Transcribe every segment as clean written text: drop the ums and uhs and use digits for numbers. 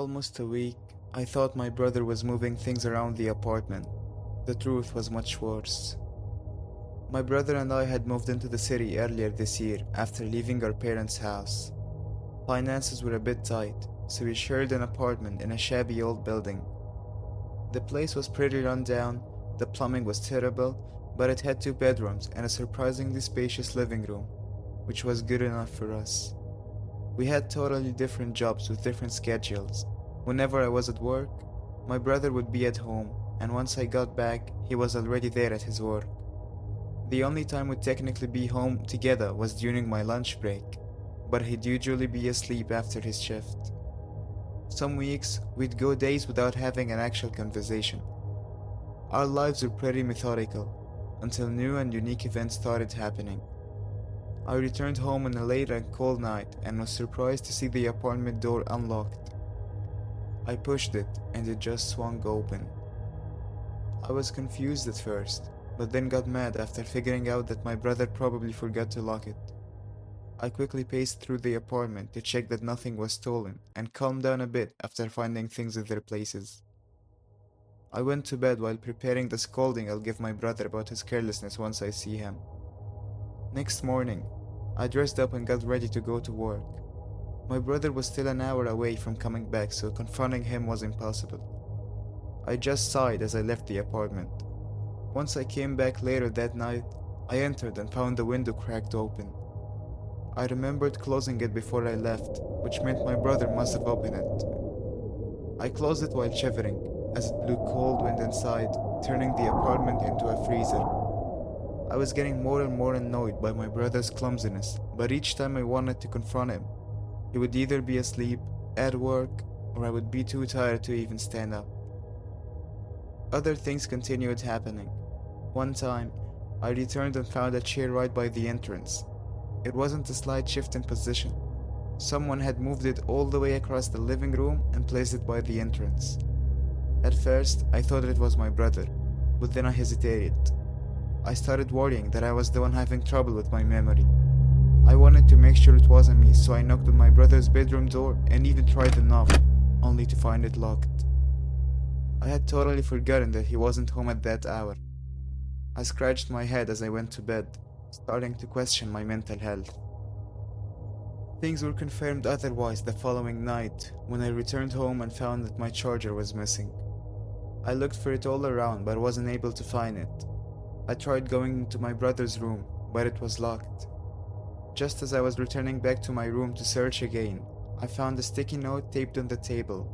almost a week, I thought my brother was moving things around the apartment. The truth was much worse. My brother and I had moved into the city earlier this year after leaving our parents' house. Finances were a bit tight, so we shared an apartment in a shabby old building. The place was pretty run down, the plumbing was terrible, but it had 2 bedrooms and a surprisingly spacious living room, which was good enough for us. We had totally different jobs with different schedules. Whenever I was at work, my brother would be at home, and once I got back, he was already there at his work. The only time we'd technically be home together was during my lunch break, but he'd usually be asleep after his shift. Some weeks, we'd go days without having an actual conversation. Our lives were pretty methodical, until new and unique events started happening. I returned home on a late and cold night and was surprised to see the apartment door unlocked. I pushed it and it just swung open. I was confused at first, but then got mad after figuring out that my brother probably forgot to lock it. I quickly paced through the apartment to check that nothing was stolen and calmed down a bit after finding things in their places. I went to bed while preparing the scolding I'll give my brother about his carelessness once I see him. Next morning, I dressed up and got ready to go to work. My brother was still an hour away from coming back, so confronting him was impossible. I just sighed as I left the apartment. Once I came back later that night, I entered and found the window cracked open. I remembered closing it before I left, which meant my brother must have opened it. I closed it while shivering, as it blew cold wind inside, turning the apartment into a freezer. I was getting more and more annoyed by my brother's clumsiness, but each time I wanted to confront him, he would either be asleep, at work, or I would be too tired to even stand up. Other things continued happening. One time, I returned and found a chair right by the entrance. It wasn't a slight shift in position. Someone had moved it all the way across the living room and placed it by the entrance. At first, I thought it was my brother, but then I hesitated. I started worrying that I was the one having trouble with my memory. I wanted to make sure it wasn't me, so I knocked on my brother's bedroom door and even tried the knob, only to find it locked. I had totally forgotten that he wasn't home at that hour. I scratched my head as I went to bed, starting to question my mental health. Things were confirmed otherwise the following night when I returned home and found that my charger was missing. I looked for it all around but wasn't able to find it. I tried going into my brother's room, but it was locked. Just as I was returning back to my room to search again, I found a sticky note taped on the table.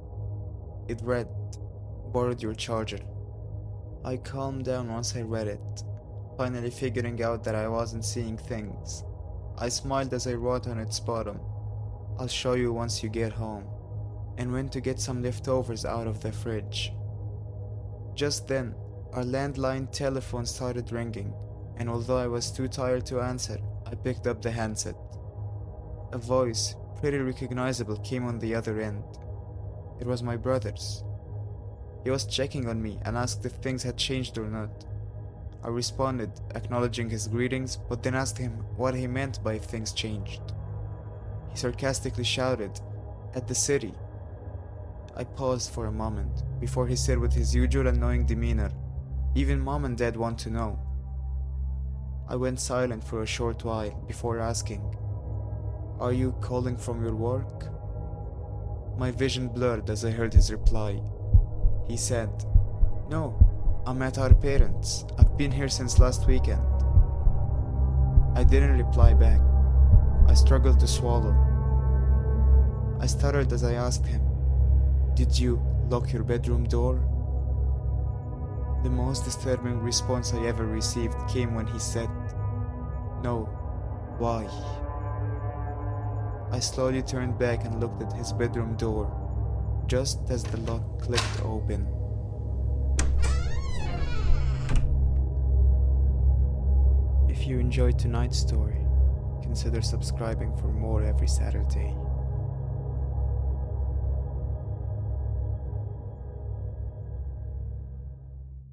It read, "Borrowed your charger." I calmed down once I read it, finally figuring out that I wasn't seeing things. I smiled as I wrote on its bottom, "I'll show you once you get home," and went to get some leftovers out of the fridge. Just then, our landline telephone started ringing, and although I was too tired to answer, I picked up the handset. A voice, pretty recognizable, came on the other end. It was my brother's. He was checking on me and asked if things had changed or not. I responded, acknowledging his greetings, but then asked him what he meant by if things changed. He sarcastically shouted, "At the city." I paused for a moment before he said with his usual annoying demeanor, "Even Mom and Dad want to know." I went silent for a short while before asking, "Are you calling from your work?" My vision blurred as I heard his reply. He said, "No, I'm at our parents'. I've been here since last weekend." I didn't reply back. I struggled to swallow. I stuttered as I asked him, "Did you lock your bedroom door?" The most disturbing response I ever received came when he said, "No, why?" I slowly turned back and looked at his bedroom door, just as the lock clicked open. If you enjoyed tonight's story, consider subscribing for more every Saturday.